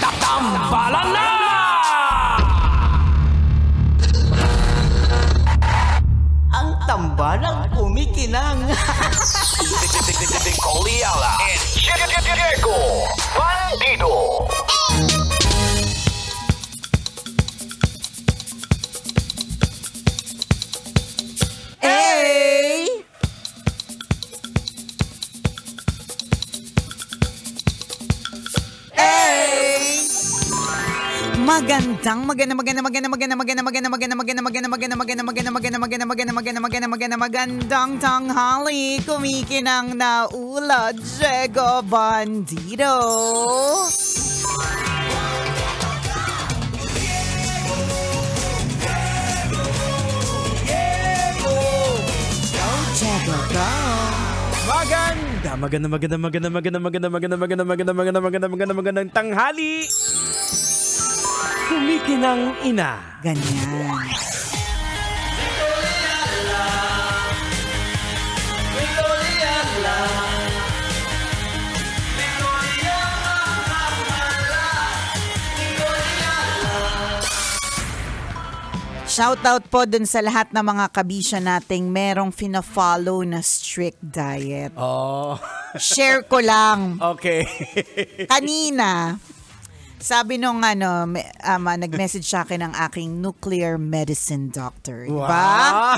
Tambalan na! Ang tambalang kumikinang. Nicole Ayala and Diego Bandido. Magandang tanghali, kumikinang na Ula Diego Bandido. Magandang tanghali. Kumikinang ina. Ganyan. Shoutout po dun sa lahat ng mga kabisya nating merong fina-follow na strict diet. Oh. Share ko lang. Okay. Kanina, sabi nung nag-message sa akin ang aking nuclear medicine doctor. Diba? Wow.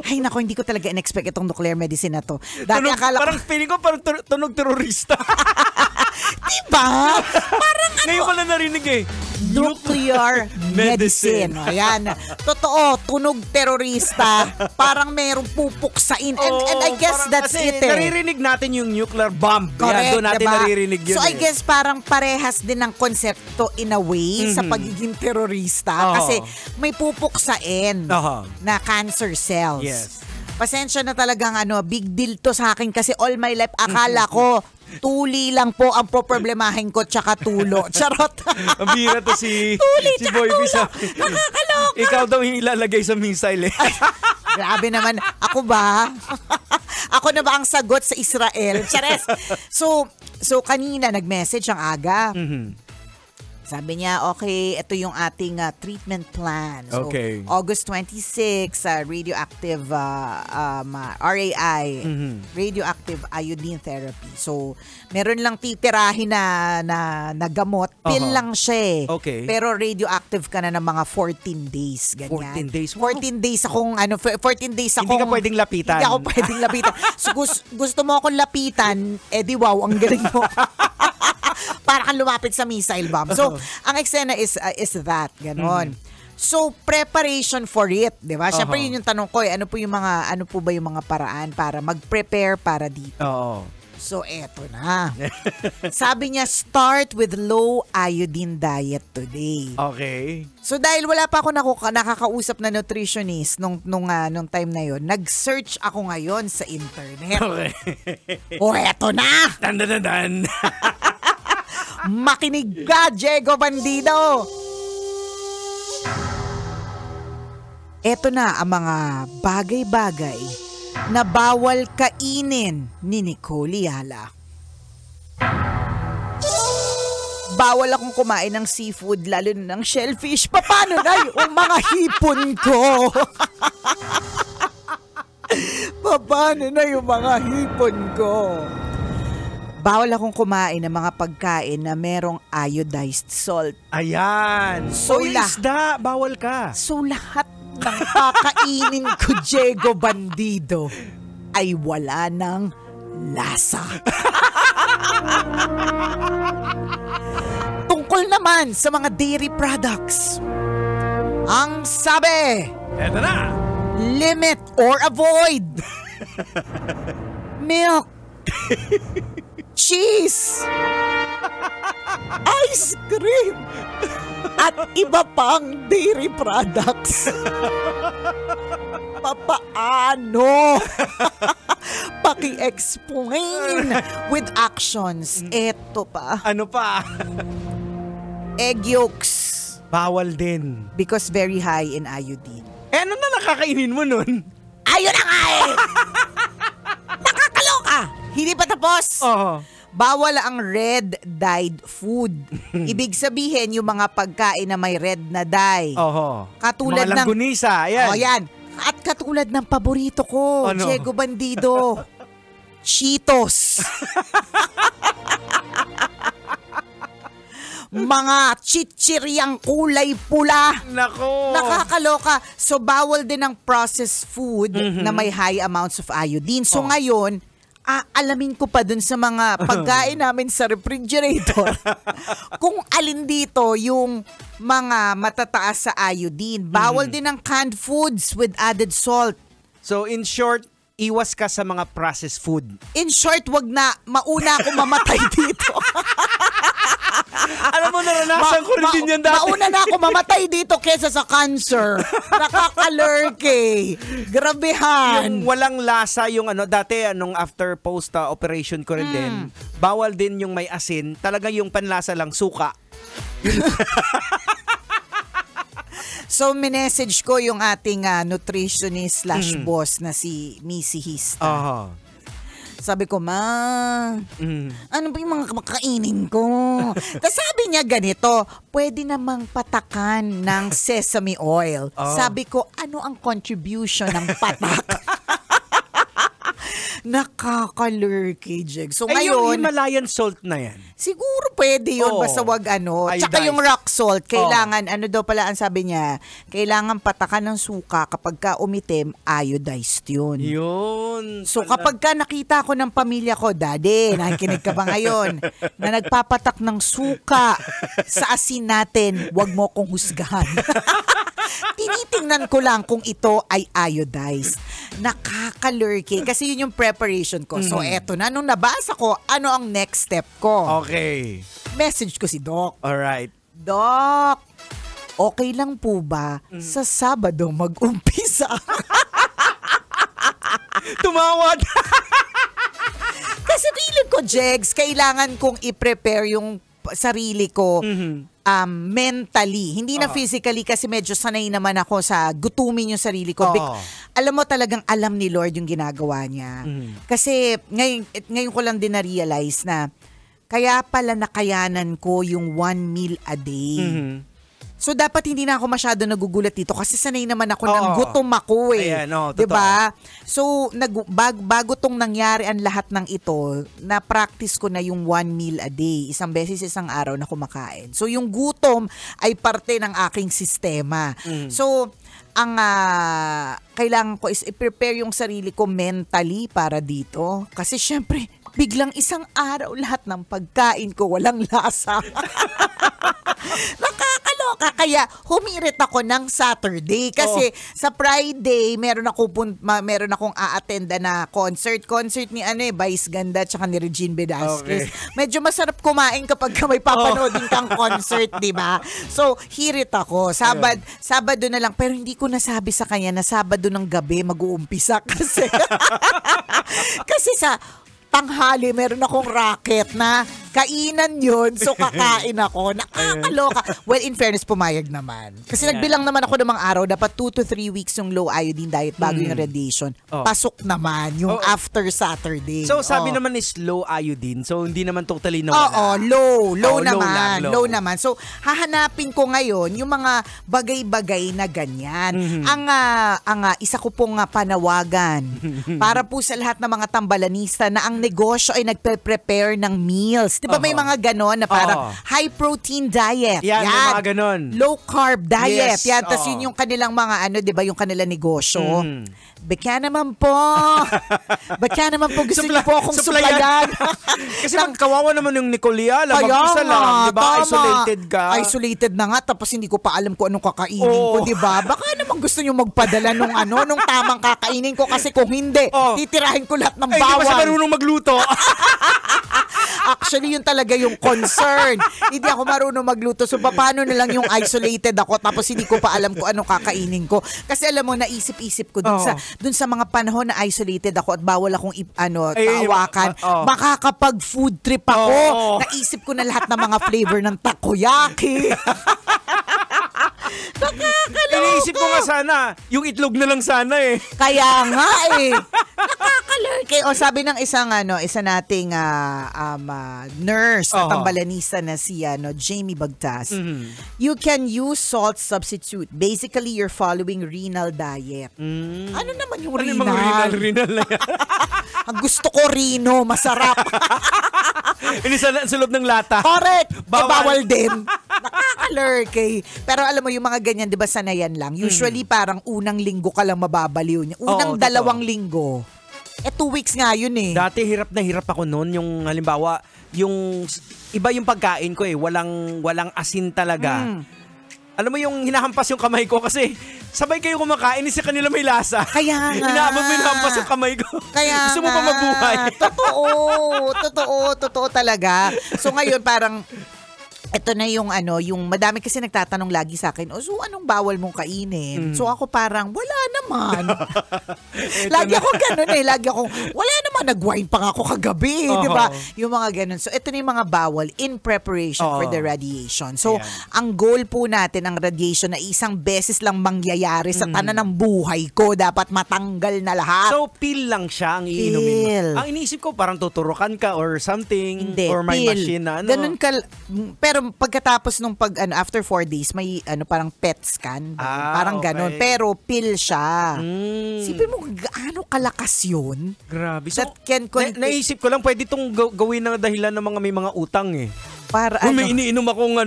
Ay nako, hindi ko talaga in-expect itong nuclear medicine na to. Dati akala ko, parang feeling ko parang tunog terorista. diba? Parang Ngayon ko lang narinig eh. nuclear medicine. Ayan. Totoo, tunog terorista. Parang merong pupuksain. And I guess that's kasi it eh. naririnig natin yung nuclear bomb. Correct, Yan, doon natin diba? naririnig yun. So I guess parang parehas din ang konsepto in a way sa pagiging terorista. Kasi may pupuksain na cancer cells. Yes. Pasensya na talagang big deal to sa akin kasi all my life akala ko tuli lang po ang poproblemahin ko tsaka tulo. Charot. Ang bira to si Boy Bisa. Nakakaloka. Ikaw daw yung ilalagay sa missile eh. Grabe naman. Ako ba? Ako na ba ang sagot sa Israel? Chares. So kanina nag-message ang aga. Sabi niya, okay, ito yung ating treatment plan. So, Okay. August 26, radioactive RAI, radioactive iodine therapy. So, meron lang titirahin na gamot. Pill lang siya eh. Okay. Pero radioactive ka na ng mga 14 days. Ganyan. 14 days? 14 days akong, 14 days akong... Hindi ka pwedeng lapitan. Hindi ako pwedeng lapitan. So, gusto mo akong lapitan, di wow, ang galing mo. Para kang lumapit sa missile bomb. So, ang eksena is that, ganon. So, preparation for it, di ba? Siyempre, yun yung tanong ko, ano po ba yung mga paraan para mag-prepare para dito? Oo. So, eto na. Sabi niya, start with low iodine diet today. Okay. So, dahil wala pa ako nakakausap na nutritionist nung time na yon, nag-search ako ngayon sa internet. Okay. Eto na! Dan. Makinig ka, Diego Bandido! Eto na ang mga bagay-bagay na bawal kainin ni Nicole Ayala. Bawal akong kumain ng seafood, lalo na ng shellfish. Paano na yung mga hipon ko? Paano na yung mga hipon ko? Bawal akong kumain ng mga pagkain na merong iodized salt. Ayan. So, isda, bawal ka. So lahat ng kakainin ko, Diego Bandido, ay wala ng lasa. Tungkol naman sa mga dairy products, ang sabi, Eto na. limit or avoid milk, cheese, ice cream, at iba pang dairy products. Papaano? Paki-explain with actions. Eto pa. Ano pa? Egg yolks. Bawal din. Because very high in iodine. Ano na nakakainin mo nun? Ayun na nga eh! Nakakaloka! Hindi pa tapos. bawal ang red-dyed food. Ibig sabihin, yung mga pagkain na may red na dye. Oho. Katulad mga langgunisa, ayan. Oh, yan. At katulad ng paborito ko, Ano? Diego Bandido. Cheetos. Mga chichiryang kulay pula. Nako. Nakakaloka. So, bawal din ang processed food na may high amounts of iodine. So, ngayon, alamin ko pa dun sa mga pagkain namin sa refrigerator kung alin dito yung mga matataas sa iodine. Bawal din ang canned foods with added salt. So in short, iwas ka sa mga processed food. In short, wag na. Mauna ako mamatay dito. Alam mo, naranasan ko rin din yan dati. Mauna na ako mamatay dito kesa sa cancer. Nakakalurke. Grabehan. Yung walang lasa, yung dati, after post-operation ko rin din, bawal din yung may asin. Talaga yung panlasa lang, suka. So, minessage ko yung ating nutritionist / boss na si Missy Hista. Sabi ko, Ma, ano ba yung mga makainin ko? Tapos sabi niya ganito, pwede namang patakan ng sesame oil. Sabi ko, ano ang contribution ng patak? Nakakalurky, Jeg. So Yung ngayon, Himalayan salt na yan. siguro pwede yun, basta wag Tsaka Iodized. yung rock salt, kailangan, daw pala ang sabi niya, kailangan patakan ng suka kapag ka umitim, iodized yun. Yun. So kapag ka nakita ko ng pamilya ko, Daddy, nakikinig ka ba ngayon, na nagpapatak ng suka sa asin natin, wag mo kong husgahan. Tinitingnan ko lang kung ito ay iodized. Nakakalurky. Kasi yun yung preparation ko. So eto na, nung nabasa ko, ano ang next step ko? Okay. Message ko si Doc. Alright. Doc, okay lang po ba sa Sabado mag-umpisa? Tumawad. Kasi feeling ko, Jegs, kailangan kong i-prepare yung sarili ko mentally. Hindi na physically kasi medyo sanay naman ako sa gutumin yung sarili ko. Alam mo talagang alam ni Lord yung ginagawa niya. Kasi ngayon ko lang din na-realize na kaya pala nakayanan ko yung 1 meal a day. So dapat hindi na ako masyado nagugulat dito kasi sanay naman ako ng gutom ako eh. Ayan, 'Di ba? So bago tong nangyari ang lahat ng ito, na-practice ko na yung 1 meal a day, isang beses isang araw na kumakain. So yung gutom ay parte ng aking sistema. So ang kailangan ko is i-prepare yung sarili ko mentally para dito kasi syempre biglang isang araw lahat ng pagkain ko walang lasa. Nakakaloka. Kaya humirit ako ng Saturday. Kasi sa Friday, meron akong a-attenda na concert. Concert ni Vice Ganda tsaka ni Regine Velasquez. Okay. Medyo masarap kumain kapag may papanoodin kang concert, di ba? So, hirit ako. Sabado na lang. Pero hindi ko nasabi sa kanya na Sabado ng gabi mag-uumpisa. Kasi sa tanghali, meron akong racket na kainan yun, so kakain ako. Nakakaloka. Well, in fairness, pumayag naman. Kasi nagbilang naman ako ng mga araw, dapat 2 to 3 weeks yung low iodine diet bago yung radiation. Pasok naman yung after Saturday. So sabi naman is low iodine, so hindi naman totally nawala. Low naman. Low. Low naman. So, hahanapin ko ngayon yung mga bagay-bagay na ganyan. Ang isa ko pong panawagan para po sa lahat ng mga tambalanista na ang negosyo ay nagpe-prepare ng meals. Di ba may mga ganon na parang high protein diet. Yan, may mga ganon. Low carb diet. Yes, Yan. Tapos yun yung kanilang mga di ba yung kanilang negosyo. Baka naman po. Baka naman po gusto niyo po akong supplyan. Kasi kawawa naman yung Nicolia. Mag-isa lang. Di ba? Isolated ka. Isolated na nga. Tapos hindi ko pa alam kung anong kakainin ko. Di ba? Baka naman gusto niyo magpadala nung tamang kakainin ko. Kasi kung hindi, titirahin ko lahat ng bawal. Hindi pa siya marunong magluto. Actually, yun talaga yung concern. Hindi ako marunong magluto. So, paano na lang yung isolated ako tapos hindi ko pa alam kung anong kakainin ko. Kasi alam mo, naisip-isip ko dun sa mga panahon na isolated ako at bawal akong taawakan. Makakapag-food trip ako. Naisip ko na lahat ng mga flavor ng takoyaki. Iniisip ko nga sana, yung itlog na lang sana eh. Kaya nga eh. Nakakalurky. O sabi ng isa nating nurse na tambalanista na si Jamie Bagtas. You can use salt substitute. Basically, you're following renal diet. Ano naman yung Ano renal? yung mga renal na yan? Ang gusto ko rino, masarap. Ini sa loob ng lata. Correct. Bawal. Bawal din. Nakakalurky. Pero alam mo, yung mga ganyan, di ba, sanayan lang. Usually, parang unang linggo ka lang mababaliw niya. Unang Oo, dalawang totoo. linggo. 2 weeks nga yun eh. Dati hirap na hirap ako noon. Yung halimbawa, yung iba yung pagkain ko eh. Walang asin talaga. Alam mo yung hinahampas yung kamay ko kasi sabay kayo kumakain sa kanila may lasa. Kaya nga. Hinahabang mo hinahampas yung kamay ko. Kaya Gusto mo nga. pa mabuhay? Totoo talaga. So ngayon parang ito na yung yung madami kasi nagtatanong lagi sa akin, so anong bawal mong kainin? So ako parang, wala naman. Lagi ako ganun eh. Lagi ako, wala naman, nag-wine pa nga ako kagabi. Di ba? Yung mga ganun. So ito na yung mga bawal in preparation for the radiation. So ang goal po natin, ang radiation na isang beses lang mangyayari sa tanan ng buhay ko. Dapat matanggal na lahat. So, pill lang siya ang iinumin mo. Pill. Ang iniisip ko, parang tuturukan ka or something. Hindi, or may pill. machine na Ganun pero pagkatapos nung after 4 days, may parang PET scan. Parang ganun. Okay. Pero pill siya. Sipin mo, gaano kalakas yun? Grabe. So, That can naisip ko lang, pwede itong gawin ng dahilan ng mga may mga utang eh. para Kung may iniinom akong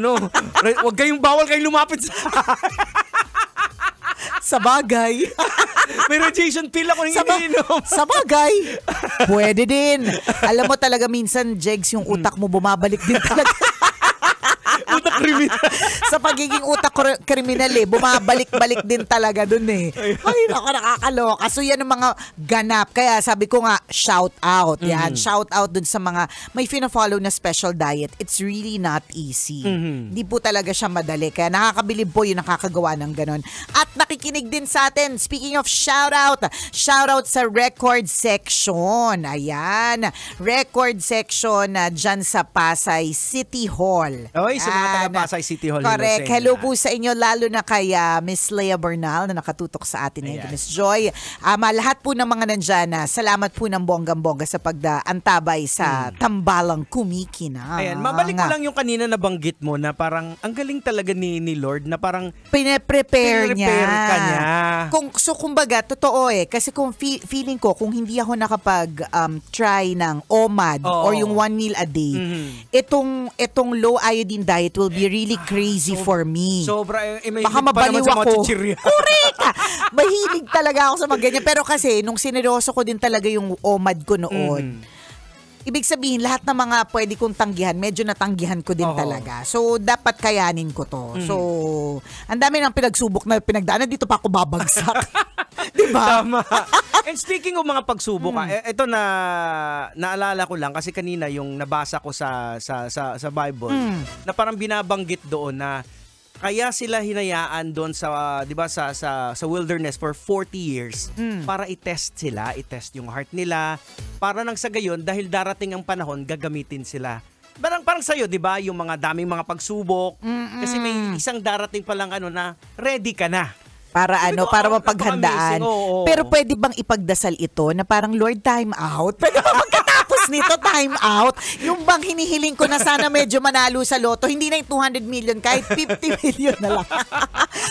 wag kayong bawal kayong lumapit sa bagay. may radiation pill ako yung iniinom. Sa bagay. Pwede din. Alam mo talaga minsan, Jegs, yung utak mo bumabalik din talaga. Utak kriminal. Sa pagiging utak kriminal bumabalik-balik din talaga dun eh. Ay, nakakaloka. So yan ang mga ganap. Kaya sabi ko nga, shout out. Yan, shout out dun sa mga may fina-follow na special diet. It's really not easy. Hindi po talaga siya madali. Kaya nakakabilib po yung nakakagawa ng ganon. At nakikinig din sa atin. Speaking of shout out sa record section. Ayan. Record section dyan sa Pasay City Hall. Oy, sa mga taga Pasay City Hall. Correct. Hello po sa inyo, lalo na kay Miss Leah Bernal na nakatutok sa atin ngayon. Miss Joy. Lahat po ng mga nandyan, salamat po ng bonggang-bongga sa pagdaantabay sa tambalang kumikinang. Ayan, mabalik ko lang yung kanina na banggit mo na parang ang galing talaga ni Lord na parang Pine-prepare niya. ka niya. Kumbaga, totoo eh. Kasi kung feeling ko, kung hindi ako nakapag-try ng OMAD or yung 1 meal a day, itong low iodine diet will be really crazy for me. Sobra, may Baka hilig pa naman mabaliw sa mga ako. chichirya. Correct! Mahilig talaga ako sa mga ganyan. Pero kasi, nung sineryoso ko din talaga yung OMAD ko noon, ibig sabihin, lahat ng mga pwede kong tanggihan, medyo natanggihan ko din talaga. So, dapat kayanin ko to. So, ang dami ng pinagsubok na pinagdaanan. Dito pa ako babagsak. Diba? Tama. And speaking of mga pagsubok, ito naalala ko lang kasi kanina yung nabasa ko sa Bible na parang binabanggit doon na kaya sila hinayaan doon sa 'di ba sa wilderness for 40 years para i-test yung heart nila para nang sa gayon dahil darating ang panahon gagamitin sila. Parang sa'yo, di ba, yung mga daming mga pagsubok kasi may isang darating pa lang na ready ka na. Para para mapaghandaan. Oo. Pero pwede bang ipagdasal ito na parang Lord, time out? Pwede ba pagkatapos nito, time out? Yung bang hinihiling ko na sana medyo manalo sa loto, hindi na yung 200 million, kahit 50 million na lang.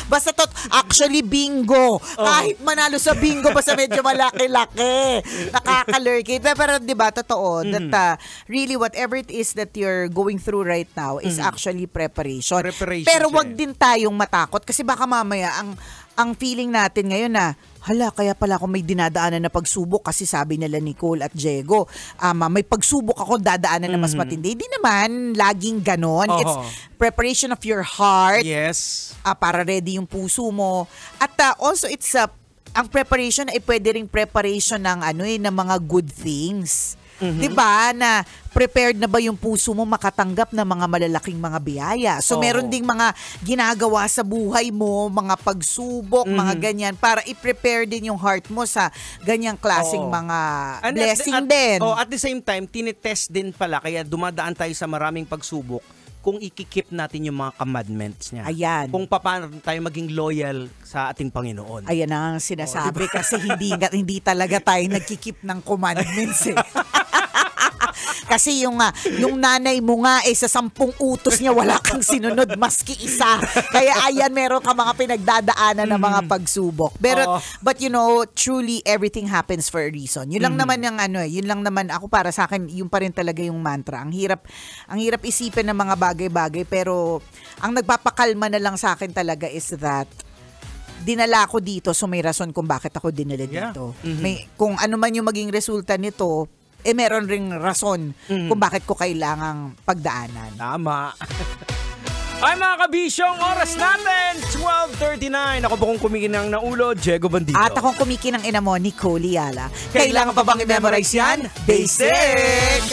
Basta actually bingo. Kahit manalo sa bingo, basta medyo malaki-laki. Nakakalurky. Pero di ba, totoo, that really whatever it is that you're going through right now is actually preparation. Pero wag din tayong matakot kasi baka mamaya ang feeling natin ngayon na, kaya pala ako may dinadaanan na pagsubok kasi sabi nila Nicole at Diego, may pagsubok ako dadaanan na mas matindi. Hindi naman laging ganon. It's preparation of your heart. Yes. Para ready yung puso mo. At also it's ang preparation ay pwede ring preparation ng ng mga good things. 'Di ba? Na prepared na ba yung puso mo makatanggap ng mga malalaking mga biyaya? So meron ding mga ginagawa sa buhay mo, mga pagsubok, mga ganyan para i-prepare din yung heart mo sa ganyang klaseng mga blessing din. At the same time, tinetest din pala kaya dumadaan tayo sa maraming pagsubok kung ikikip natin yung mga commandments niya. Ayan. Kung paano tayo maging loyal sa ating Panginoon. Ayan ang sinasabi kasi hindi talaga tayo nagkikip ng commandments eh. Kasi yung nanay mo nga sa 10 utos niya wala kang sinunod maski isa. Kaya ayan, meron ka mga pinagdadaanan na mga pagsubok. But you know, truly everything happens for a reason. Yun lang naman yung yun lang naman ako para sa akin, yun pa rin talaga yung mantra. Ang hirap isipin ng mga bagay-bagay, pero ang nagpapakalma na lang sa akin talaga is that dinala ko dito, so may rason kung bakit ako dinala dito. May, kung ano man yung maging resulta nito, meron ring rason kung bakit ko kailangang pagdaanan. Tama. Ay mga kabisyong, oras natin, 12:39. Ako po kung kumikinang na ulo, Diego Bandido. At akong kumikinang ina mo, Nicole Yala. Kailangan pa bang i-memorize yan? Basic!